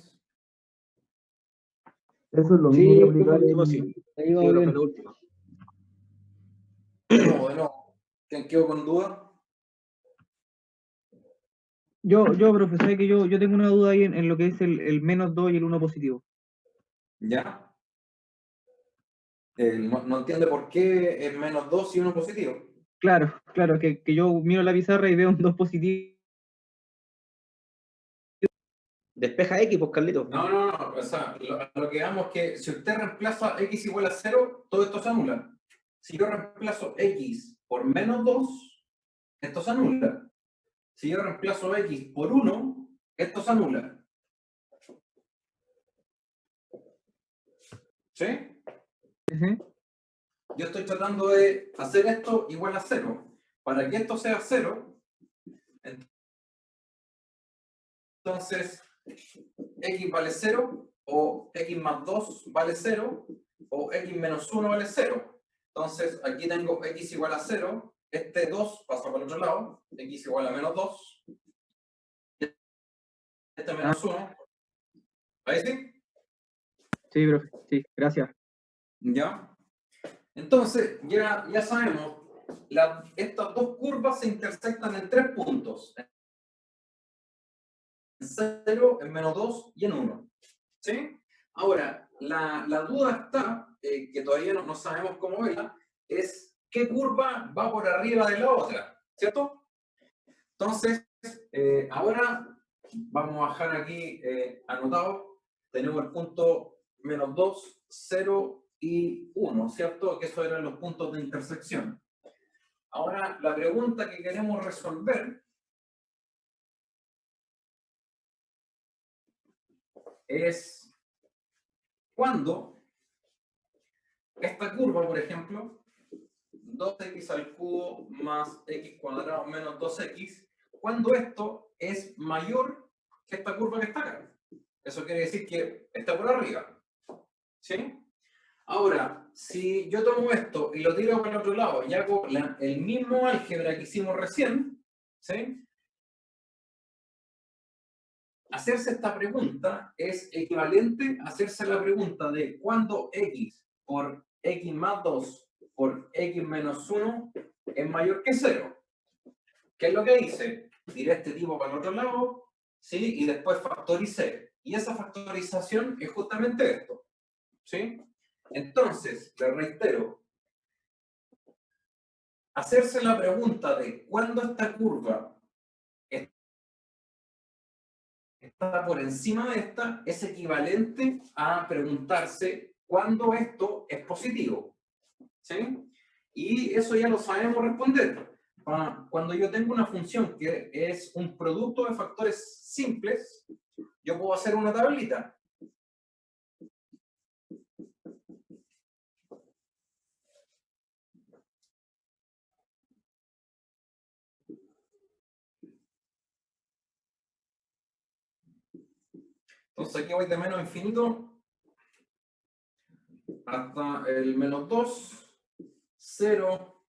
Eso es lo Sí, mismo que lo aplicar último en... sí. Ahí Sí, vamos profe, bien. lo último. De nuevo. ¿Quién quedó con duda? Yo, profe, sabe que yo tengo una duda ahí en lo que es el menos 2 y el 1 positivo. ¿Ya? No entiende por qué es menos 2 y 1 positivo. Claro, que yo miro la pizarra y veo un 2 positivo. Despeja X, pues, Carlito. No. O sea, lo que damos es que si usted reemplaza x igual a 0, todo esto se anula. Si yo reemplazo x por menos 2, esto se anula. Si yo reemplazo x por 1, esto se anula. ¿Sí? Ujú. Yo estoy tratando de hacer esto igual a 0. Para que esto sea 0, entonces x vale 0, o x más 2 vale 0, o x menos 1 vale 0. Entonces aquí tengo x igual a 0, este 2 pasa por el otro lado, x igual a menos 2, este menos 1. ¿Ahí sí? Sí, profe, sí, gracias. ¿Ya? Entonces, ya sabemos, estas dos curvas se intersectan en tres puntos. En 0, en menos 2 y en 1. ¿Sí? Ahora, la duda está, que todavía no sabemos cómo verla, es qué curva va por arriba de la otra, ¿cierto? Entonces, ahora vamos a dejar aquí anotado, tenemos el punto menos 2, 0 y 1, ¿cierto? Que esos eran los puntos de intersección. Ahora, la pregunta que queremos resolver es cuándo esta curva, por ejemplo, 2x al cubo más x cuadrado menos 2x, cuando esto es mayor que esta curva que está acá. Eso quiere decir que está por arriba. ¿Sí? Ahora, si yo tomo esto y lo tiro para el otro lado y hago el mismo álgebra que hicimos recién, ¿sí? Hacerse esta pregunta es equivalente a hacerse la pregunta de cuándo x por x más 2 por x menos 1 es mayor que 0. ¿Qué es lo que hice? Tiré este tipo para el otro lado, ¿sí? Y después factoricé. Y esa factorización es justamente esto, ¿sí? Entonces, le reitero, hacerse la pregunta de cuándo esta curva está por encima de esta es equivalente a preguntarse cuándo esto es positivo, ¿sí? Y eso ya lo sabemos responder. Cuando yo tengo una función que es un producto de factores simples, yo puedo hacer una tablita. Entonces aquí voy de menos infinito hasta el menos 2, 0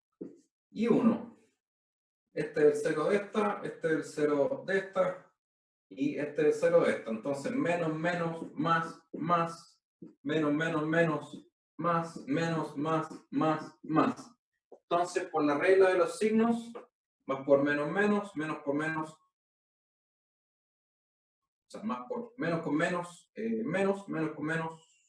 y 1. Este es el 0 de esta, este es el 0 de esta, y este es el 0 de esta. Entonces, menos, menos, más, más, menos, menos, menos, más, menos, más, más, más. Entonces, por la regla de los signos, más por menos, menos, menos por menos, o sea, más por menos con menos, menos, menos con menos.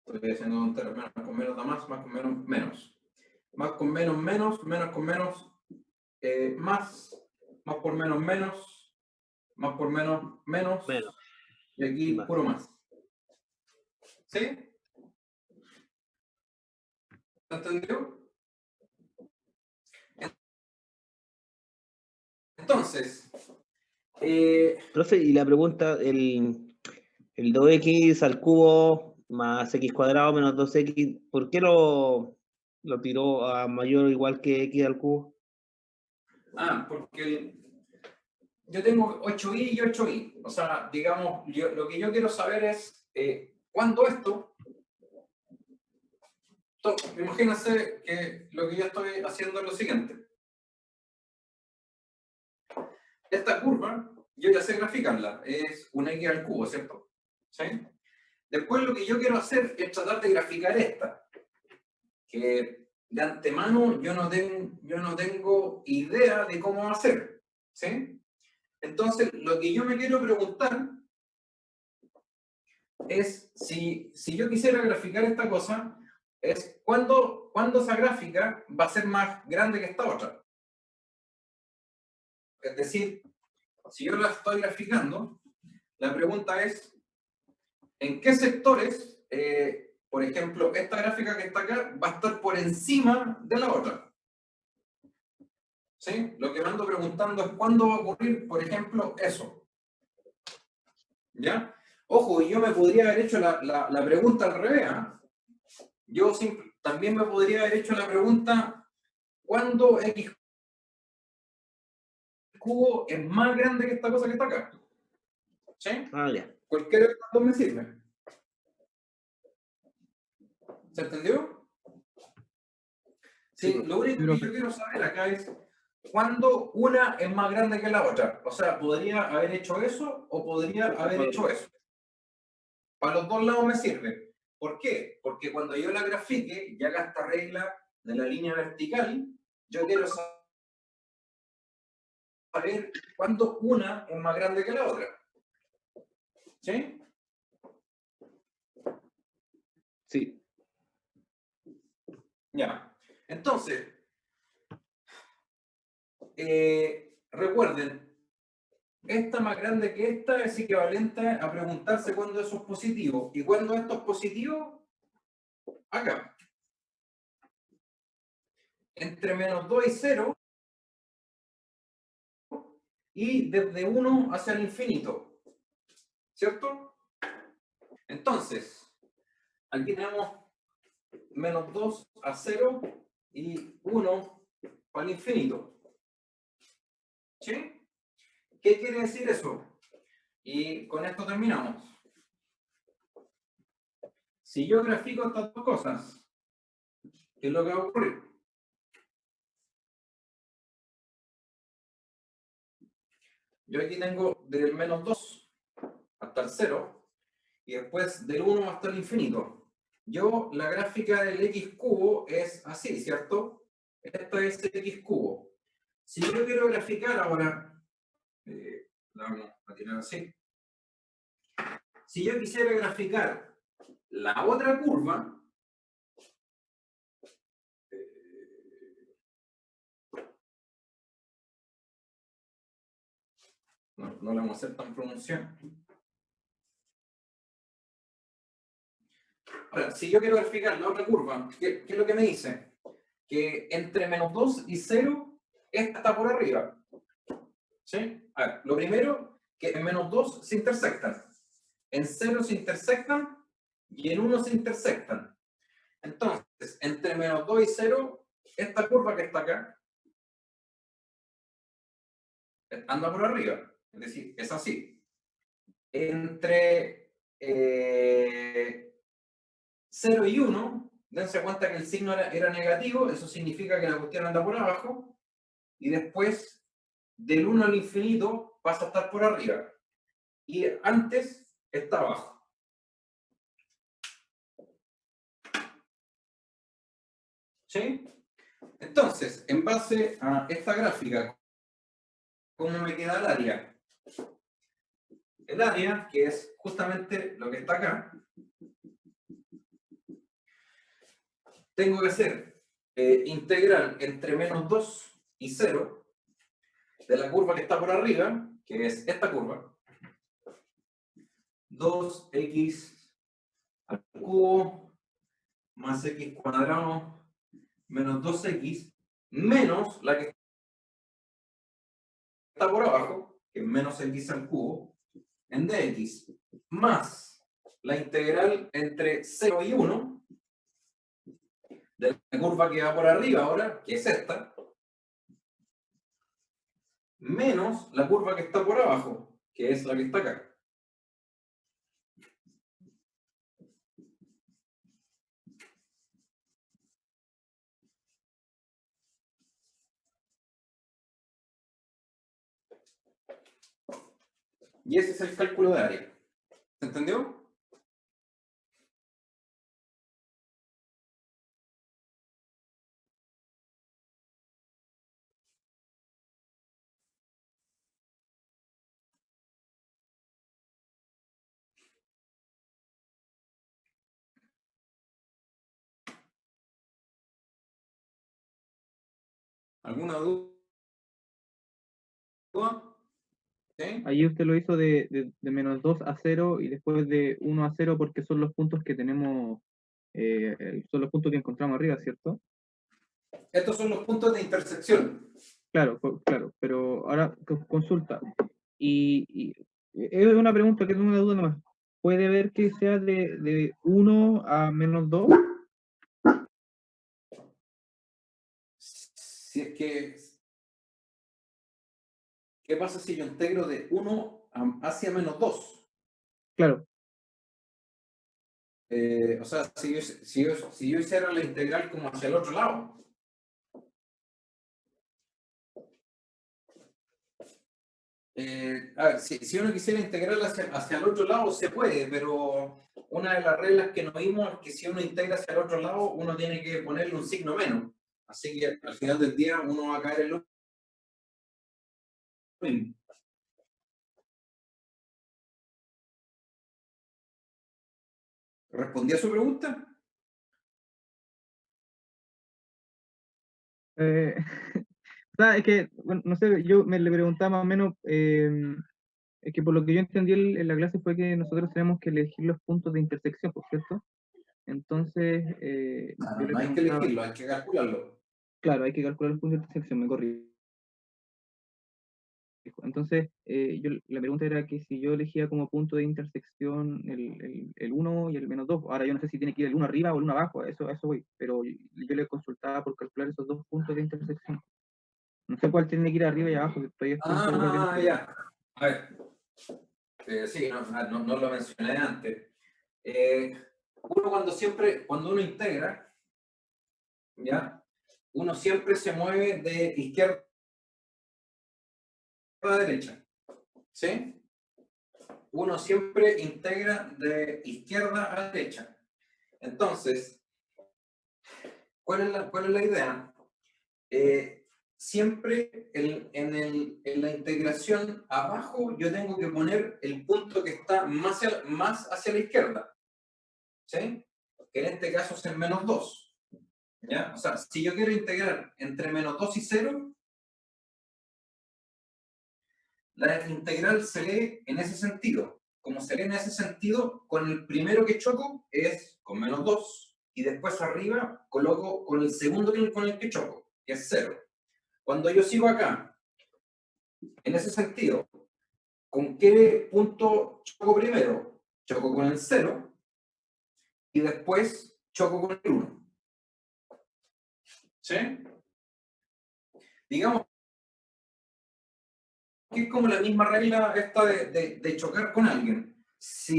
Estoy haciendo tonterías, menos con menos da más con menos, menos. Más con menos, menos, menos con menos, más por menos, menos, más por menos, menos, Menos. y aquí Más. puro más. ¿Sí? ¿Se entendió? Entonces, Profe, y la pregunta, el 2x al cubo más x cuadrado menos 2x, ¿por qué lo tiró a mayor o igual que x al cubo? porque yo tengo 8i y 8i. O sea, digamos, lo que yo quiero saber es cuándo esto. Imagínense que lo que yo estoy haciendo es lo siguiente. Esta curva, yo ya sé graficarla, es una x al cubo, ¿cierto? ¿Sí? Después lo que yo quiero hacer es tratar de graficar esta, que de antemano yo no tengo idea de cómo va a ser, ¿sí? Entonces, lo que yo me quiero preguntar es si yo quisiera graficar esta cosa, es cuándo esa gráfica va a ser más grande que esta otra. Es decir, si yo la estoy graficando, la pregunta es, ¿en qué sectores, por ejemplo, esta gráfica que está acá va a estar por encima de la otra? ¿Sí? Lo que me ando preguntando es cuándo va a ocurrir, por ejemplo, eso. ¿Ya? Ojo, yo me podría haber hecho la pregunta al revés. Yo también me podría haber hecho la pregunta, ¿cuándo x cubo es más grande que esta cosa que está acá? ¿Sí? Ah, ya. Cualquiera de las dos me sirve. ¿Se entendió? Sí, lo único que yo quiero saber acá es cuándo una es más grande que la otra. O sea, ¿podría haber hecho eso o podría haber hecho eso? Para los dos lados me sirve. ¿Por qué? Porque cuando yo la grafique y haga esta regla de la línea vertical, yo quiero saber cuándo una es más grande que la otra. ¿Sí? Sí. Ya. Entonces, recuerden, esta más grande que esta es equivalente a preguntarse cuándo eso es positivo. ¿Y cuándo esto es positivo? Acá. Entre menos 2 y 0. Y desde 1 hacia el infinito. ¿Cierto? Entonces, aquí tenemos menos 2 a 0 y 1 para el infinito. ¿Sí? ¿Qué quiere decir eso? Y con esto terminamos. si yo grafico estas dos cosas, ¿qué es lo que va a ocurrir? Yo aquí tengo del menos 2 hasta el 0, y después del 1 hasta el infinito. La gráfica del x cubo es así, ¿cierto? Esta es x cubo. Si yo quiero graficar ahora, la vamos a tirar así. Si yo quisiera graficar la otra curva, no la vamos a hacer tan pronunciada. Ahora, si yo quiero graficar la otra curva, ¿qué es lo que me dice? Que entre menos 2 y 0, esta está por arriba. ¿Sí? A ver, lo primero, que en menos 2 se intersectan. En 0 se intersectan y en 1 se intersectan. Entonces, entre menos 2 y 0, esta curva que está acá anda por arriba. Es decir, es así. Entre 0 y 1, dense cuenta que el signo era negativo, eso significa que la cuestión anda por abajo, y después del 1 al infinito pasa a estar por arriba, y antes está abajo. ¿Sí? Entonces, en base a esta gráfica, ¿cómo me queda el área? El área, que es justamente lo que está acá, tengo que hacer integral entre menos 2 y 0 de la curva que está por arriba, que es esta curva, 2x al cubo más x cuadrado menos 2x menos la que está por abajo, que es menos x al cubo, en dx, más la integral entre 0 y 1 de la curva que va por arriba ahora, que es esta, menos la curva que está por abajo, que es la que está acá. Y ese es el cálculo de área. ¿Se entendió? ¿Alguna duda? ¿Sí? Ahí usted lo hizo de menos 2 a 0 y después de 1 a 0 porque son los puntos que tenemos, son los puntos que encontramos arriba, ¿cierto? Estos son los puntos de intersección. Claro, claro, pero ahora consulta. Y es una pregunta que tengo una duda nomás. ¿Puede ver que sea de 1 a menos 2? Si es que, ¿qué pasa si yo integro de 1 hacia menos 2? Claro, O sea, si yo hiciera la integral como hacia el otro lado. A ver, si uno quisiera integrar hacia el otro lado, se puede, pero una de las reglas que nos vimos es que si uno integra hacia el otro lado, uno tiene que ponerle un signo menos. Así que al final del día uno va a caer en lo mismo. ¿Respondí a su pregunta? o sea, es que, bueno, no sé, yo me le preguntaba más o menos, es que por lo que yo entendí en la clase fue que nosotros tenemos que elegir los puntos de intersección, ¿por cierto? Entonces, yo le No hay que preguntaba, elegirlo, hay que calcularlo. claro, hay que calcular los puntos de intersección, me corrijo. Entonces, la pregunta era que si yo elegía como punto de intersección el 1 y el menos 2, ahora yo no sé si tiene que ir el 1 arriba o el 1 abajo, a eso voy, pero yo le consultaba por calcular esos dos puntos de intersección. No sé cuál tiene que ir arriba y abajo, todavía estoy seguro que no. Ya. A ver. Sí, no lo mencioné antes. uno cuando uno integra, ¿ya? Uno siempre se mueve de izquierda a derecha, ¿sí? Uno siempre integra de izquierda a derecha. Entonces, ¿cuál es la idea? Siempre en la integración abajo yo tengo que poner el punto que está más hacia la izquierda, ¿sí? Que en este caso es el -2, ¿ya? O sea, si yo quiero integrar entre -2 y 0, la integral se lee en ese sentido. Como se lee en ese sentido, con el primero que choco es con -2, y después arriba coloco con el segundo con el que choco, que es 0. Cuando yo sigo acá, en ese sentido, ¿con qué punto choco primero? Choco con el 0 y después choco con el 1. ¿Sí? Digamos que es como la misma regla esta de chocar con alguien.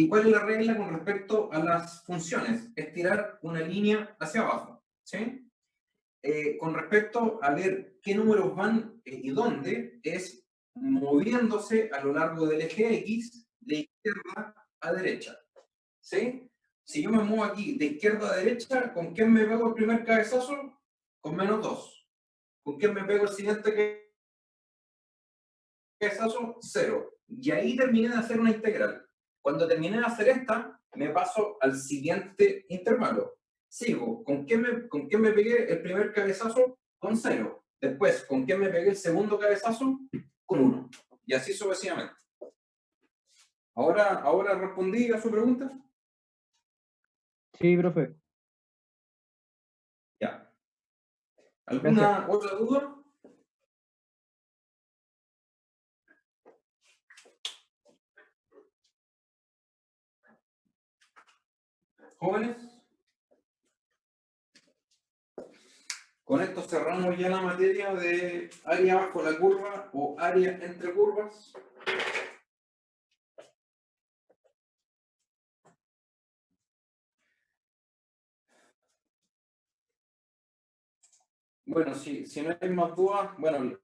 ¿Cuál es la regla con respecto a las funciones? Es tirar una línea hacia abajo. ¿Sí? Con respecto a ver qué números van y dónde, es moviéndose a lo largo del eje X de izquierda a derecha. ¿Sí? Si yo me muevo aquí de izquierda a derecha, ¿con quién me pego el primer cabezazo? Con -2. ¿Con quién me pego el siguiente cabezazo? 0. Y ahí terminé de hacer una integral. Cuando terminé de hacer esta, me paso al siguiente intervalo. Sigo, ¿con qué me pegué el primer cabezazo? Con 0. Después, ¿con qué me pegué el segundo cabezazo? Con 1. Y así sucesivamente. ¿Ahora respondí a su pregunta? Sí, profe. Ya. ¿Alguna otra duda? ¿Jóvenes? Con esto cerramos ya la materia de área bajo la curva o área entre curvas. Bueno, si no hay más dudas, bueno,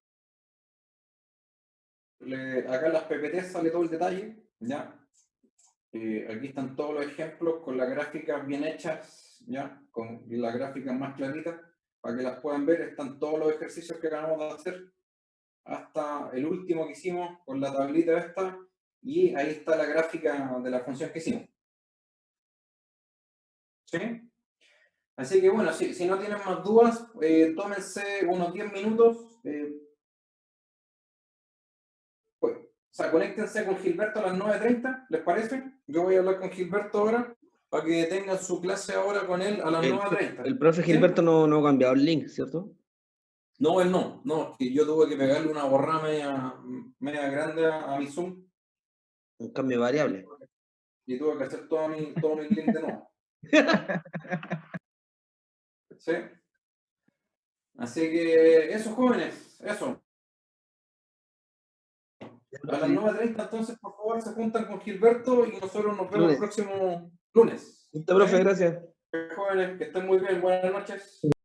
acá en las PPT sale todo el detalle, ¿ya? Aquí están todos los ejemplos con las gráficas bien hechas, ¿ya? Con las gráficas más claritas, para que las puedan ver. Están todos los ejercicios que acabamos de hacer, hasta el último que hicimos con la tablita esta, y ahí está la gráfica de la función que hicimos. ¿Sí? Así que bueno, si no tienen más dudas, tómense unos 10 minutos. O sea, conéctense con Gilberto a las 9:30, ¿les parece? Yo voy a hablar con Gilberto ahora, para que tengan su clase ahora con él a las 9:30. El profe Gilberto ¿sí? no ha cambiado el link, ¿cierto? No, él no, que yo tuve que pegarle una borrada media grande a mi Zoom. Un cambio de variable. Y tuve que hacer todo mi link de nuevo. ¿Sí? Así que eso, jóvenes, eso. A las 9:30 entonces, por favor, se juntan con Gilberto y nosotros nos vemos el próximo lunes. Profe, gracias. Jóvenes, que estén muy bien, buenas noches.